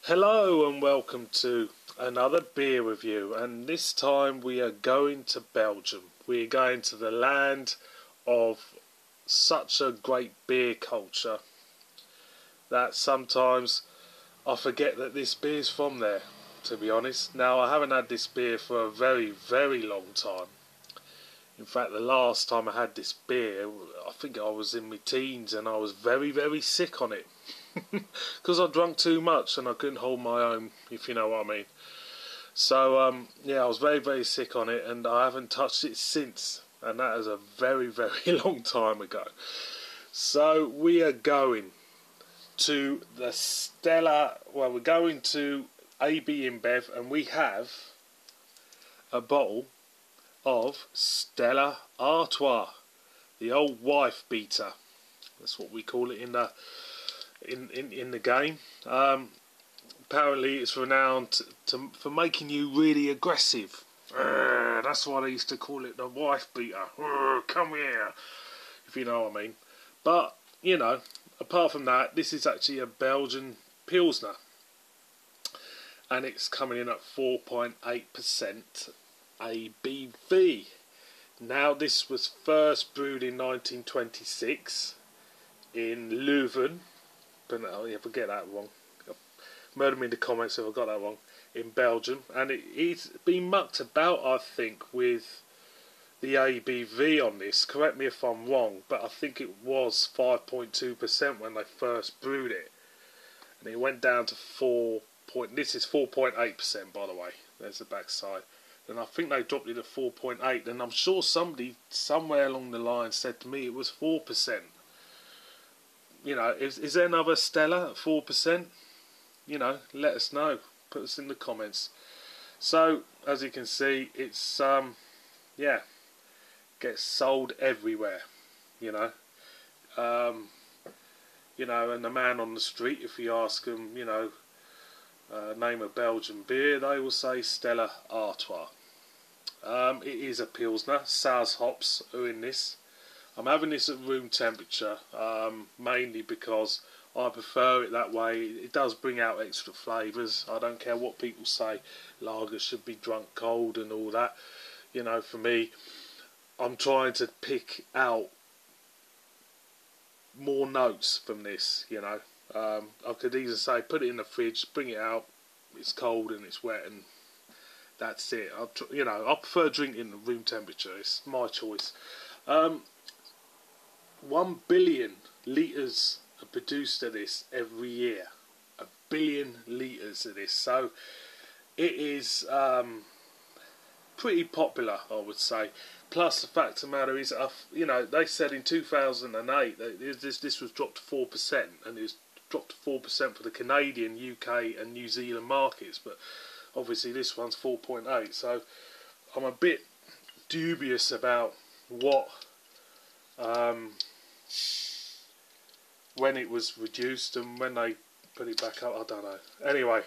Hello and welcome to another beer review, and this time we are going to Belgium. We are going to the land of such a great beer culture that sometimes I forget that this beer is from there, to be honest. Now, I haven't had this beer for a very, very long time. In fact, the last time I had this beer, I think I was in my teens and I was very, very sick on it. Because I drank too much and I couldn't hold my own, if you know what I mean. So, yeah, I was very, very sick on it and I haven't touched it since. And that is a very, very long time ago. So, we are going to the we're going to AB InBev and we have a bottle of Stella Artois, the old wife beater. That's what we call it in the game. Apparently, it's renowned for making you really aggressive. That's why they used to call it the wife beater. Come here, if you know what I mean. But you know, apart from that, this is actually a Belgian Pilsner, and it's coming in at 4.8% ABV. Now, this was first brewed in 1926 in Leuven, but I forget that wrong. Murder me in the comments if I got that wrong. In Belgium, and it's been mucked about, I think, with the ABV on this. Correct me if I'm wrong, but I think it was 5.2% when they first brewed it, and it went down to 4. This is 4.8%, by the way. There's the backside. And I think they dropped it to 4.8, and I'm sure somebody somewhere along the line said to me it was 4%. You know, is there another Stella at 4%? You know, let us know. Put us in the comments. So, as you can see, it's yeah, gets sold everywhere. You know, and the man on the street, if you ask him, name a Belgian beer, they will say Stella Artois. It is a Pilsner. Sours hops are in this. I'm having this at room temperature, mainly because I prefer it that way. It does bring out extra flavours. I don't care what people say, lager should be drunk cold and all that. You know, for me, I'm trying to pick out more notes from this, you know. I could easily say, put it in the fridge, bring it out, it's cold and it's wet and that's it. I prefer drinking at room temperature. It's my choice. 1 billion litres are produced of this every year. 1 billion litres of this. So it is pretty popular, I would say. Plus, the fact of the matter is, they said in 2008 that this was dropped to 4%, and it was dropped to 4% for the Canadian, UK, and New Zealand markets. But obviously, this one's 4.8. So I'm a bit dubious about what when it was reduced and when they put it back up. I don't know. Anyway,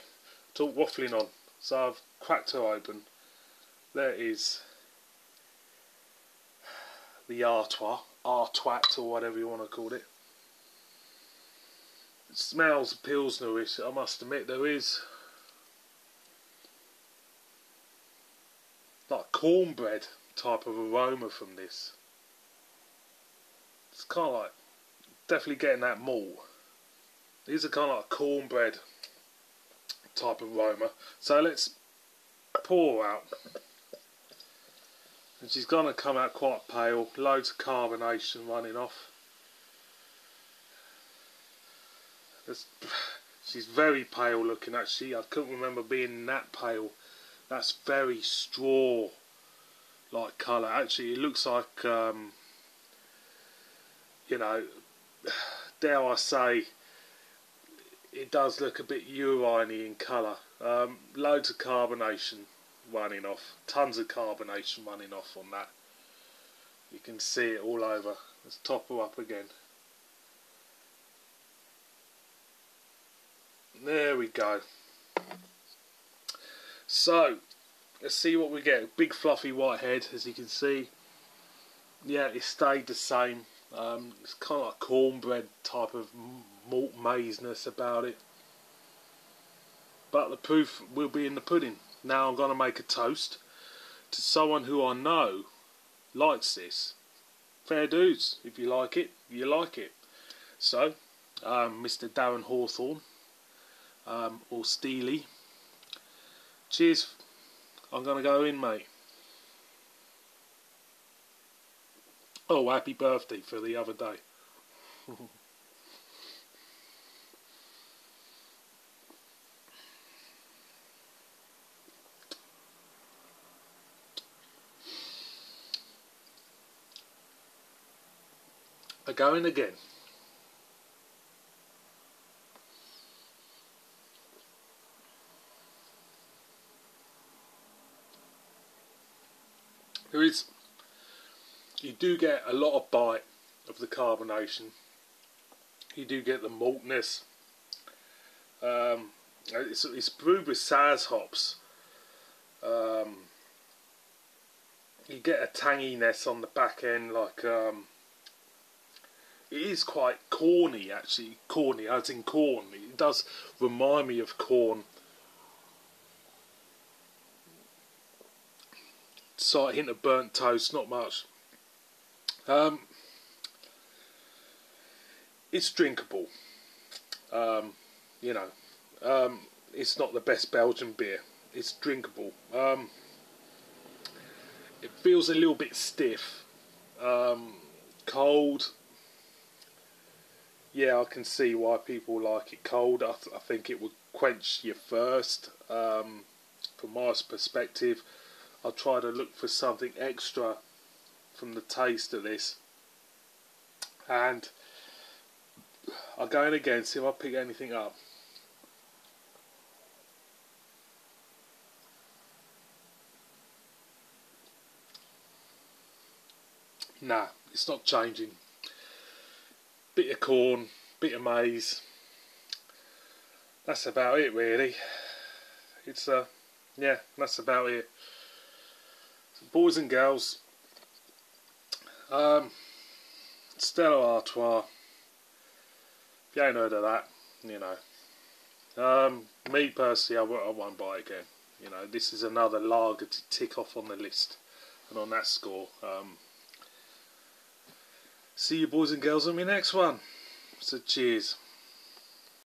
talk waffling on. So I've cracked her open. There is the Artois, Artois, or whatever you want to call it. It smells Pilsnerish, I must admit. There is like cornbread type of aroma from this. It's kind of like, definitely getting that malt. These are kind of like cornbread type of aroma. So let's pour out. And she's going to come out quite pale, loads of carbonation running off. She's very pale looking actually. I couldn't remember being that pale. That's very straw like colour. Actually, it looks like, dare I say, it does look a bit urine-y in colour. Loads of carbonation running off. Tons of carbonation running off on that. You can see it all over. Let's top her up again. There we go. So, let's see what we get. Big fluffy white head, as you can see. Yeah, it stayed the same. It's kind of like cornbread type of malt maizeness about it. but the proof will be in the pudding. Now I'm going to make a toast to someone who I know likes this. Fair dues. If you like it, you like it. So, Mr. Darren Hawthorne, or Steely, cheers. I'm going to go in, mate. Oh, happy birthday for the other day. I go in again. You do get a lot of bite of the carbonation. You do get the maltness. It's brewed with Saz hops. You get a tanginess on the back end, like it is quite corny, actually. Corny, as in corn. It does remind me of corn. Slight hint of burnt toast, not much. It's drinkable. You know, it's not the best Belgian beer. It's drinkable. It feels a little bit stiff. Cold. Yeah, I can see why people like it cold. I think it would quench your thirst. From my perspective, I'll try to look for something extra from the taste of this. And I'll go in again, see if I pick anything up. Nah, it's not changing. Bit of corn, bit of maize. That's about it, really. It's yeah, that's about it. So, boys and girls, Stella Artois. If you ain't heard of that, you know. Me personally, I won't buy it again. You know, this is another lager to tick off on the list, and on that score, see you boys and girls on my next one. So cheers.